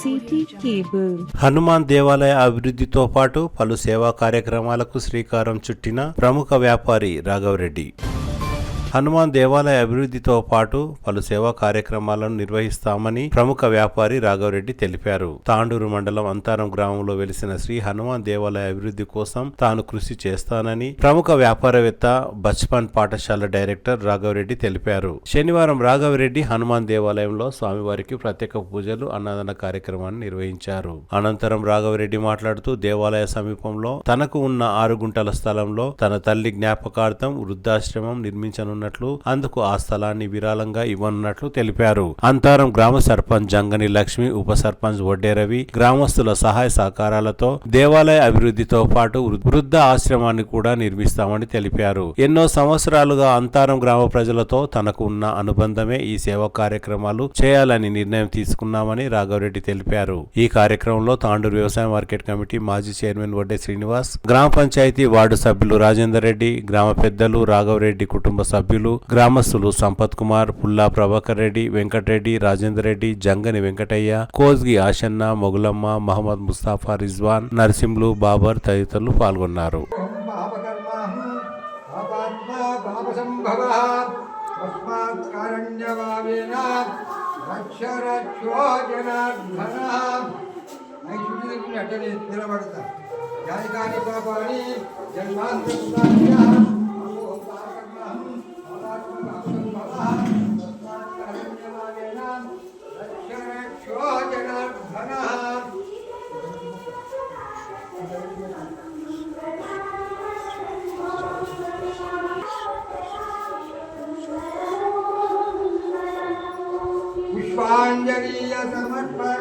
City cable. Hanuman దేవాలయ అభివృద్ధితో పాటు పలు సేవా కార్యక్రమాలకు శ్రీకారం చుట్టిన ప్రముఖ వ్యాపారి రాఘవరెడ్డి. హనుమాన్ దేవాలయ అభివృద్ధితో పాటు పలు సేవా కార్యక్రమాలను నిర్వహిస్తామని ప్రముఖ వ్యాపారి రాఘవరెడ్డి తెలిపారు. తాండూరు మండలం అంతారం గ్రామంలో వెలిసిన శ్రీ హనుమాన్ దేవాలయ అభివృద్ధి కోసం తాను కృషి చేస్తానని ప్రముఖ వ్యాపారవేత్త బచ్పన్ పాఠశాల డైరెక్టర్ రాఘవరెడ్డి తెలిపారు. శనివారం రాఘవరెడ్డి హనుమాన్ దేవాలయంలో స్వామివారికి ప్రత్యేక పూజలు, అన్నదాన కార్యక్రమాన్ని నిర్వహించారు. అనంతరం రాఘవరెడ్డి మాట్లాడుతూ దేవాలయ సమీపంలో తనకు ఉన్న 6 గుంటల స్థలంలో తన తల్లి జ్ఞాపకార్థం వృద్ధాశ్రమం నిర్మించనున్న అందుకు ఆ స్థలాన్ని విరాళంగా ఇవ్వనున్నట్లు తెలిపారు. అంతారం గ్రామ సర్పంచ్ జంగని లక్ష్మి, ఉప సర్పంచ్ వడ్డే రవి గ్రామస్తుల సహాయ సహకారాలతో దేవాలయ అభివృద్ధితో పాటు వృద్ధ ఆశ్రమాన్ని కూడా నిర్మిస్తామని తెలిపారు. ఎన్నో సంవత్సరాలుగా అంతారం గ్రామ ప్రజలతో తనకు ఉన్న అనుబంధమే ఈ సేవా కార్యక్రమాలు చేయాలని నిర్ణయం తీసుకున్నామని రాఘవరెడ్డి తెలిపారు. ఈ కార్యక్రమంలో తాండూరు వ్యవసాయ మార్కెట్ కమిటీ మాజీ చైర్మన్ వడ్డే శ్రీనివాస్, గ్రామ పంచాయతీ వార్డు సభ్యులు రాజేందర్ రెడ్డి, గ్రామ పెద్దలు, రాఘవరెడ్డి కుటుంబ సభ్యులు, గ్రామస్తులు సంపత్ కుమార్, పుల్లా ప్రభాకర్ రెడ్డి, వెంకటరెడ్డి, రాజేందర్ రెడ్డి, జంగని వెంకటయ్య, కోజ్గి ఆషన్న, మొగులమ్మ, మహమ్మద్ ముస్తాఫా, రిజ్వాన్, నర్సింలు, బాబర్ తదితరులు పాల్గొన్నారు. पुष्पांजलि समर्पण.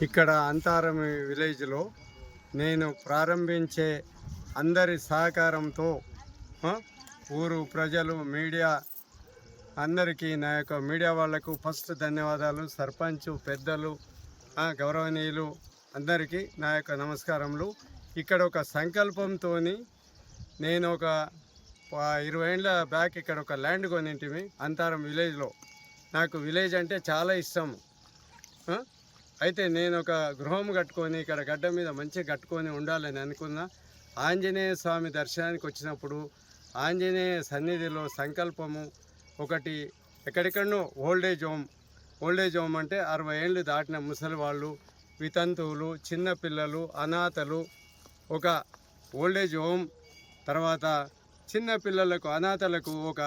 ఇక్కడ అంతారం విలేజ్లో నేను ప్రారంభించే అందరి సహకారంతో ఊరు ప్రజలు, మీడియా అందరికీ, నా యొక్క మీడియా వాళ్లకు ఫస్ట్ ధన్యవాదాలు. సర్పంచ్ పెద్దలు, గౌరవనీయులు అందరికీ నా యొక్క నమస్కారములు. ఇక్కడ ఒక సంకల్పంతో నేను ఒక 20 ఏళ్ళ బ్యాక్ ఇక్కడ ఒక ల్యాండ్ కొనింటిమి అంతారం విలేజ్లో. నాకు విలేజ్ అంటే చాలా ఇష్టం. అయితే నేను ఒక గృహం కట్టుకొని ఇక్కడ గడ్డ మీద మంచిగా కట్టుకొని ఉండాలని అనుకున్నా. ఆంజనేయ స్వామి దర్శనానికి వచ్చినప్పుడు ఆంజనేయ సన్నిధిలో సంకల్పము ఒకటి, ఎక్కడెక్కడనో ఓల్డేజ్ హోమ్ అంటే 60 ఏళ్ళు దాటిన ముసలి వాళ్ళు, వితంతువులు, చిన్నపిల్లలు, అనాథలు, ఒక ఓల్డేజ్ హోమ్, తర్వాత చిన్న పిల్లలకు అనాథలకు ఒక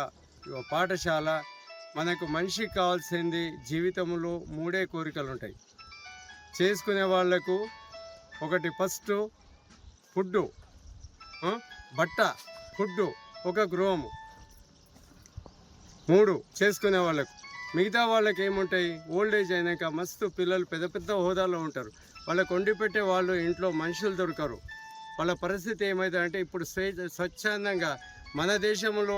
పాఠశాల. మనకు మనిషికి కావాల్సింది జీవితంలో 3 కోరికలు ఉంటాయి. చేసుకునే వాళ్లకు ఒకటి ఫస్ట్ ఫుడ్డు, బట్ట, ఫుడ్డు, ఒక గృహము. 3 చేసుకునే వాళ్ళకు. మిగతా వాళ్ళకి ఏముంటాయి, ఓల్డేజ్ అయినాక మస్తు పిల్లలు పెద్ద పెద్ద హోదాలో ఉంటారు. వాళ్ళకు వండి పెట్టే వాళ్ళు ఇంట్లో మనుషులు దొరకరు. వాళ్ళ పరిస్థితి ఏమవుతుందంటే ఇప్పుడు స్వచ్ఛందంగా మన దేశంలో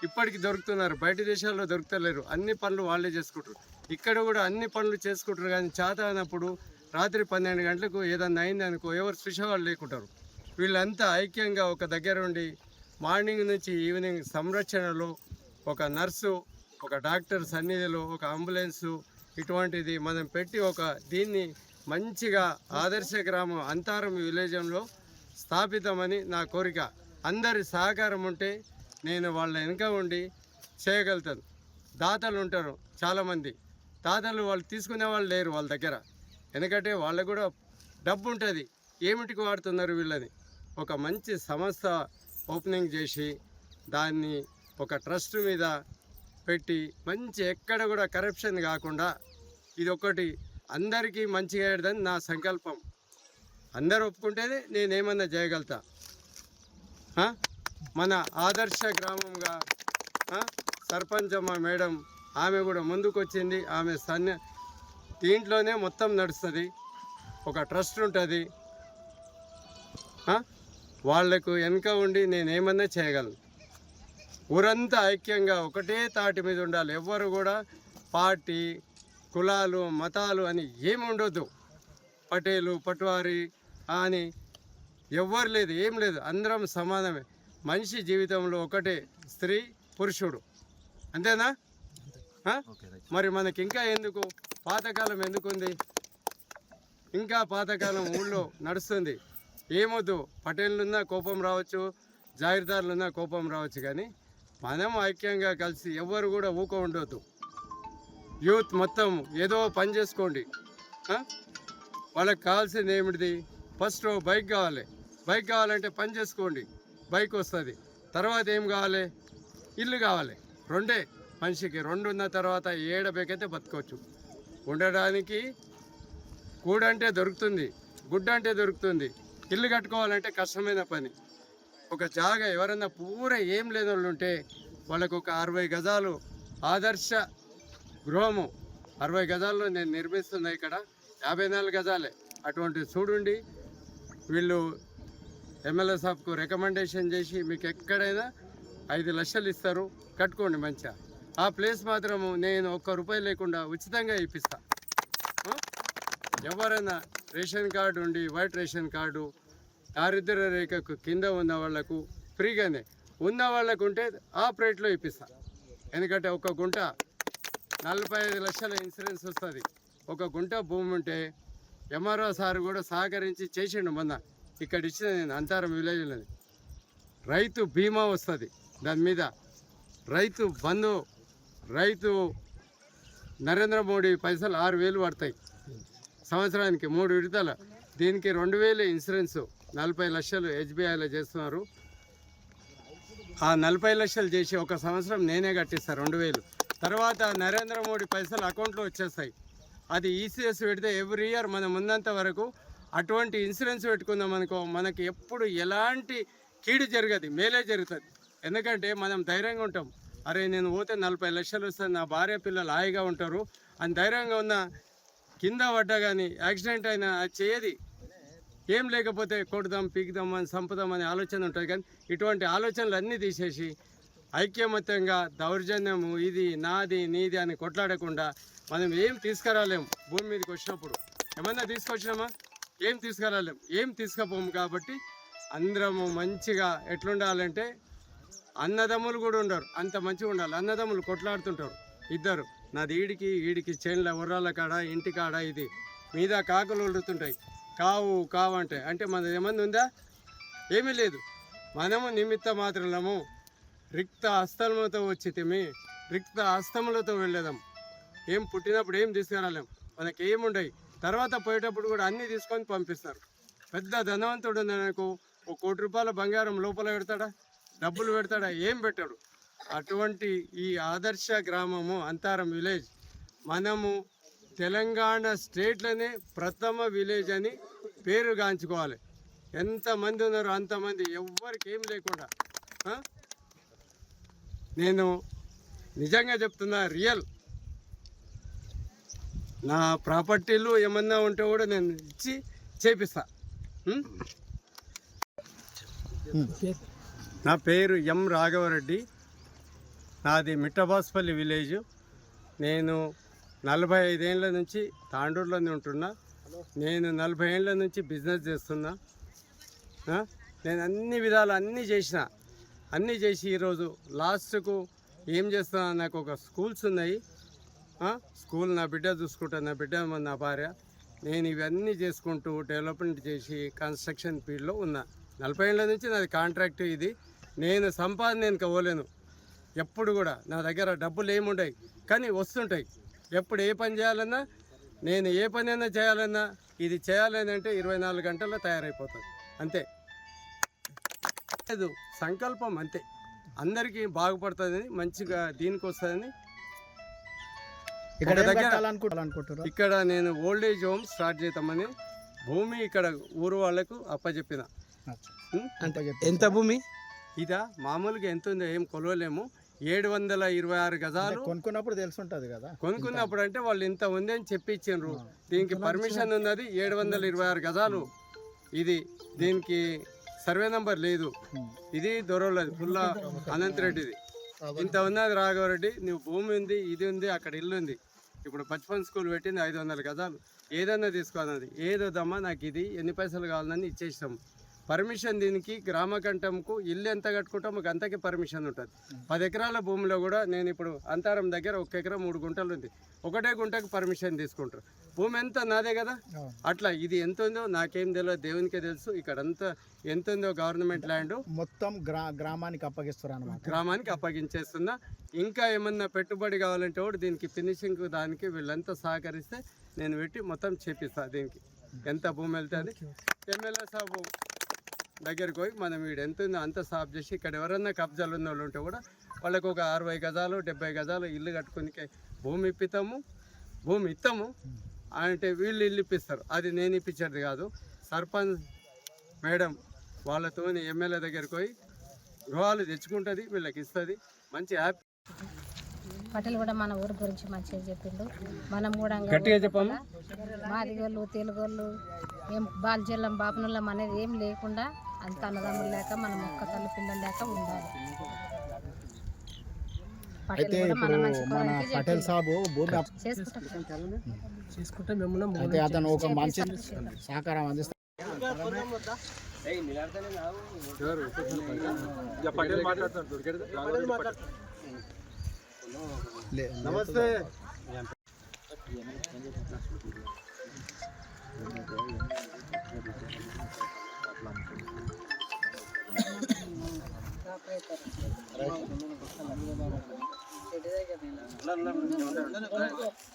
ఇప్పటికి దొరుకుతున్నారు, బయట దేశాల్లో దొరుకుతలేరు. అన్ని పనులు వాళ్ళే చేసుకుంటారు. ఇక్కడ కూడా అన్ని పనులు చేసుకుంటారు, కానీ చేత అయినప్పుడు రాత్రి 12 గంటలకు ఏదన్నా అయింది అనుకో ఎవరు స్పెషల్ లేకుంటారు. వీళ్ళంతా ఐక్యంగా ఒక దగ్గర ఉండి మార్నింగ్ నుంచి ఈవినింగ్ సంరక్షణలో ఒక నర్సు, ఒక డాక్టర్ సన్నిధిలో ఒక అంబులెన్సు ఇటువంటిది మనం పెట్టి ఒక దీన్ని మంచిగా ఆదర్శ గ్రామం అంతారం విలేజంలో స్థాపితమని నా కోరిక. అందరి సహకారం ఉంటే నేను వాళ్ళ వెనుక ఉండి చేయగలుగుతాను. దాతలు ఉంటారు చాలామంది, దాతలు వాళ్ళు తీసుకునే వాళ్ళు లేరు వాళ్ళ దగ్గర, ఎందుకంటే వాళ్ళకు కూడా డబ్బు ఉంటుంది. ఏమిటికి వాడుతున్నారు వీళ్ళని? ఒక మంచి సంస్థ ఓపెనింగ్ చేసి దాన్ని ఒక ట్రస్ట్ మీద పెట్టి మంచి ఎక్కడ కూడా కరప్షన్ కాకుండా ఇది ఒకటి అందరికీ మంచిగా అయ్యేదని నా సంకల్పం. అందరూ ఒప్పుకుంటేనే నేనేమన్నా చేయగలుగుతా. మన ఆదర్శ గ్రామంగా సర్పంచ్ అమ్మ మేడం ఆమె కూడా ముందుకు వచ్చింది. ఆమె దీంట్లోనే మొత్తం నడుస్తుంది. ఒక ట్రస్ట్ ఉంటుంది, వాళ్లకు వెనుక ఉండి నేనేమన్నా చేయగలను. ఊరంతా ఐక్యంగా ఒకటే తాటి మీద ఉండాలి. ఎవ్వరు కూడా పార్టీ, కులాలు, మతాలు అని ఏమి ఉండొద్దు. పటేలు, పట్వారి అని ఎవ్వరు లేదు, ఏం లేదు, అందరం సమానమే. మనిషి జీవితంలో ఒకటే, స్త్రీ పురుషుడు, అంతేనా? మరి మనకి ఇంకా ఎందుకు పాతకాలం ఎందుకుంది? ఇంకా పాతకాలం ఊళ్ళో నడుస్తుంది. ఏమొద్దు, పటేళ్ళున్నా కోపం రావచ్చు, జాగీర్దారులున్నా కోపం రావచ్చు, కానీ మనం ఐక్యంగా కలిసి ఎవ్వరు కూడా ఊక ఉండొద్దు. యూత్ మొత్తం ఏదో పని చేసుకోండి. వాళ్ళకి కావాల్సింది ఏమిటిది? ఫస్ట్ బైక్ కావాలి. బైక్ కావాలంటే పని చేసుకోండి, బైక్ వస్తుంది. తర్వాత ఏం కావాలి? ఇల్లు కావాలి. 2 మనిషికి. 2 ఉన్న తర్వాత ఏడబెకైతే బతకవచ్చు. ఉండడానికి కూడంటే దొరుకుతుంది, గుడ్డ అంటే దొరుకుతుంది. ఇల్లు కట్టుకోవాలంటే కష్టమైన పని. ఒక జాగా ఎవరన్నా పూర ఏం లేని వాళ్ళు ఉంటే వాళ్ళకు ఒక 60 గజాలు ఆదర్శ గృహము, 60 గజాల్లో నేను నిర్మిస్తున్నా. ఇక్కడ 54 గజాలే. అటువంటి చూడండి, వీళ్ళు ఎమ్మెల్యే సాబ్కు రికమెండేషన్ చేసి మీకు ఎక్కడైనా 5 లక్షలు ఇస్తారు, కట్టుకోండి మంచిగా. ఆ ప్లేస్ మాత్రము నేను ₹1 లేకుండా ఉచితంగా ఇప్పిస్తా. ఎవరైనా రేషన్ కార్డు ఉండి, వైట్ రేషన్ కార్డు, దారిద్ర్య రేఖకు కింద ఉన్న వాళ్లకు ఫ్రీగానే, ఉన్న వాళ్ళకు ఉంటే ఆపరేట్లో ఇప్పిస్తా. ఎందుకంటే ఒక గుంట 45 లక్షల ఇన్సూరెన్స్ వస్తుంది. ఒక గుంట భూమి ఉంటే ఎంఆర్ఓ సార్ కూడా సహకరించి చేసిండు. మొన్న ఇక్కడ ఇచ్చిన నేను అంతారం విలేజ్లో రైతు బీమా వస్తుంది. దాని మీద రైతు బంధు, రైతు నరేంద్ర మోడీ పైసలు 6,000 పడతాయి సంవత్సరానికి 3 విడతల. దీనికి 2,000 ఇన్సూరెన్స్, 40 లక్షలు ఎస్బీఐలో చేస్తున్నారు. ఆ 40 లక్షలు చేసి ఒక సంవత్సరం నేనే కట్టిస్తాను 2,000. తర్వాత నరేంద్ర మోడీ పైసలు అకౌంట్లో వచ్చేస్తాయి. అది ఈసీఎస్ పెడితే ఎవ్రీ ఇయర్ మనం ఉన్నంత వరకు అటువంటి ఇన్సూరెన్స్ పెట్టుకుందాం అనుకో, మనకి ఎప్పుడు ఎలాంటి కీడు జరగదు, మేలే జరుగుతుంది. ఎందుకంటే మనం ధైర్యంగా ఉంటాం. అరే నేను పోతే 40 లక్షలు వస్తుంది, నా భార్య పిల్లలు హాయిగా ఉంటారు అని ధైర్యంగా ఉన్న. కింద పడ్డా కానీ యాక్సిడెంట్ అయినా అది చేయది. ఏం లేకపోతే కొడదాం, పీకుదాం అని, చంపుదాం అనే ఆలోచన ఉంటుంది. కానీ ఇటువంటి ఆలోచనలు అన్నీ తీసేసి ఐక్యమత్యంగా దౌర్జన్యము, ఇది నాది నీది అని కొట్లాడకుండా మనం ఏం తీసుకురాలేము. భూమి మీదకి వచ్చినప్పుడు ఏమన్నా తీసుకొచ్చినామా? ఏం తీసుకురాలేము, ఏం తీసుకుపోము. కాబట్టి అందరము మంచిగా ఎట్లుండాలంటే అన్నదమ్ములు కూడా ఉండరు, అంత మంచిగా ఉండాలి. అన్నదమ్ములు కొట్లాడుతుంటారు ఇద్దరు, నాది ఈడికి చేనుల ఉర్రాల కాడ, ఇంటి కాడ, ఇది మీద కాకులు ఉడుతుంటాయి, కావు కావు అంటే మనది ఏమన్నా ఉందా? ఏమీ లేదు. మనము నిమిత్త మాత్రము రిక్త హస్తములతో వచ్చితిమి, రిక్త హస్తములతో వెళ్ళేదాం. ఏం పుట్టినప్పుడు ఏం తీసుకురాలేం, మనకి ఏముండయి. తర్వాత పోయేటప్పుడు కూడా అన్నీ తీసుకొని పంపిస్తారు. పెద్ద ధనవంతుడు నాకు ఒక 1 కోటి రూపాయల బంగారం లోపల పెడతాడా, డబ్బులు పెడతాడా, ఏం పెట్టాడు. అటువంటి ఈ ఆదర్శ గ్రామము అంతారం విలేజ్ మనము తెలంగాణ స్టేట్లోనే ప్రథమ విలేజ్ అని పేరుగాంచుకోవాలి. ఎంతమంది ఉన్నారో అంతమంది, ఎవ్వరికి ఏం లేకుండా. నేను నిజంగా చెప్తున్నా, రియల్. నా ప్రాపర్టీలు ఏమన్నా ఉంటే కూడా నేను ఇచ్చి చేపిస్తా. నా పేరు ఎం రాఘవరెడ్డి, నాది మిట్టబాస్పల్లి విలేజ్. నేను 45 ఏళ్ళ నుంచి తాండూరులోనే ఉంటున్నా. నేను 40 ఏళ్ళ నుంచి బిజినెస్ చేస్తున్నా. నేను అన్ని విధాలు అన్నీ చేసి ఈరోజు లాస్ట్కు ఏం చేస్తున్నా, నాకు ఒక స్కూల్స్ ఉన్నాయి. స్కూల్ నా బిడ్డ చూసుకుంటాను, నా బిడ్డ నా భార్య. నేను ఇవన్నీ చేసుకుంటూ డెవలప్మెంట్ చేసి కన్స్ట్రక్షన్ ఫీల్డ్లో ఉన్నా. 40 ఏళ్ళ నుంచి నాది కాంట్రాక్ట్ ఇది. నేను సంపాదన నేను కవ్వలేను. ఎప్పుడు కూడా నా దగ్గర డబ్బులు ఏముంటాయి కానీ వస్తుంటాయి. ఎప్పుడు ఏ పని చేయాలన్నా, నేను ఏ పని అయినా చేయాలన్నా, ఇది చేయాలని అంటే 24 గంటల్లో తయారైపోతుంది. అంతే, లేదు సంకల్పం అంతే. అందరికీ బాగుపడుతుందని, మంచిగా దీనికి వస్తుందని. ఇక్కడ నేను ఓల్డ్ ఏజ్ హోమ్ స్టార్ట్ చేద్దామని భూమి ఇక్కడ ఊరు వాళ్ళకు అప్పచెప్పిన. ఎంత భూమి? ఇదా మామూలుగా ఎంత ఉందో ఏం కొలవలేము. 726 గజాలు. కొనుక్కున్నప్పుడు తెలుసుంటది కదా. కొనుక్కున్నప్పుడు అంటే వాళ్ళు ఇంత ఉంది అని చెప్పి ఇచ్చిండ్రు. దీనికి పర్మిషన్ ఉన్నది 726 గజాలు. ఇది దీనికి సర్వే నంబర్ లేదు. ఇది దొరవలేదు, పుల్ల అనంతరెడ్డిది. ఇంత ఉన్నది రాఘవరెడ్డి. నువ్వు భూమి ఉంది, ఇది ఉంది, అక్కడ ఇల్లు ఉంది. ఇప్పుడు బచ్పన్ స్కూల్ పెట్టింది 500 గజాలు. ఏదన్నా తీసుకోనది, ఏదోదమ్మా నాకు ఇది ఎన్ని పైసలు కావాలని ఇచ్చేసాము. పర్మిషన్ దీనికి గ్రామ కంఠంకు ఇల్లు ఎంత కట్టుకుంటామో అంతకే పర్మిషన్ ఉంటుంది. 10 ఎకరాల భూమిలో కూడా నేను ఇప్పుడు అంతారం దగ్గర 1 ఎకరా 3 గుంటలు ఉంది. ఒకటే గుంటకు పర్మిషన్ తీసుకుంటారు. భూమి ఎంత నాదే కదా. అట్లా ఇది ఎంత ఉందో నాకేం తెలియదు, దేవునికే తెలుసు. ఇక్కడ అంతా ఎంత ఉందో గవర్నమెంట్ ల్యాండ్ మొత్తం గ్రామానికి అప్పగిస్తారు అన్నమాట. గ్రామానికి అప్పగించేస్తున్నా. ఇంకా ఏమన్నా పెట్టుబడి కావాలంటే కూడా దీనికి ఫినిషింగ్ దానికి వీళ్ళంతా సహకరిస్తే నేను పెట్టి మొత్తం చేపిస్తా. దీనికి ఎంత భూమి వెళ్తే అది ఎమ్మెల్యే సాబు దగ్గరికి పోయి మనం వీడు ఎంత ఉందో అంత సాఫ్ చేసి, ఇక్కడ ఎవరన్నా కబ్జాలు ఉన్న వాళ్ళు ఉంటే కూడా వాళ్ళకు ఒక 60 గజాలు 70 గజాలు ఇల్లు కట్టుకుని భూమి ఇస్తాము అంటే వీళ్ళు ఇల్లు ఇప్పిస్తారు. అది నేను ఇప్పించేది కాదు. సర్పంచ్ మేడం వాళ్ళతో ఎమ్మెల్యే దగ్గరికి పోయి గృహాలు తెచ్చుకుంటుంది, వీళ్ళకి ఇస్తుంది. మంచి హ్యాపీ. పటేల్ కూడా మన ఊరి గురించి మంచిగా చెప్పిండు. మనం కూడా గట్టిగా చెప్పాము. మాదిగోళ్ళు తెలుగోళ్ళు ఏం బాల్జల్లం బాపనల్లం అనేది ఏం లేకుండా అంత అన్నదమ్ములు లేక మనం ఒక్క తల్లి పిల్లలు లేక ఉండాలి. అయితే ఇప్పుడు మన పటేల్ సాబు భూమి చేసుకుంటాం. అయితే అతను ఒక మంచి సహకారం అందిస్తాడు. నమస్తే. రైట్.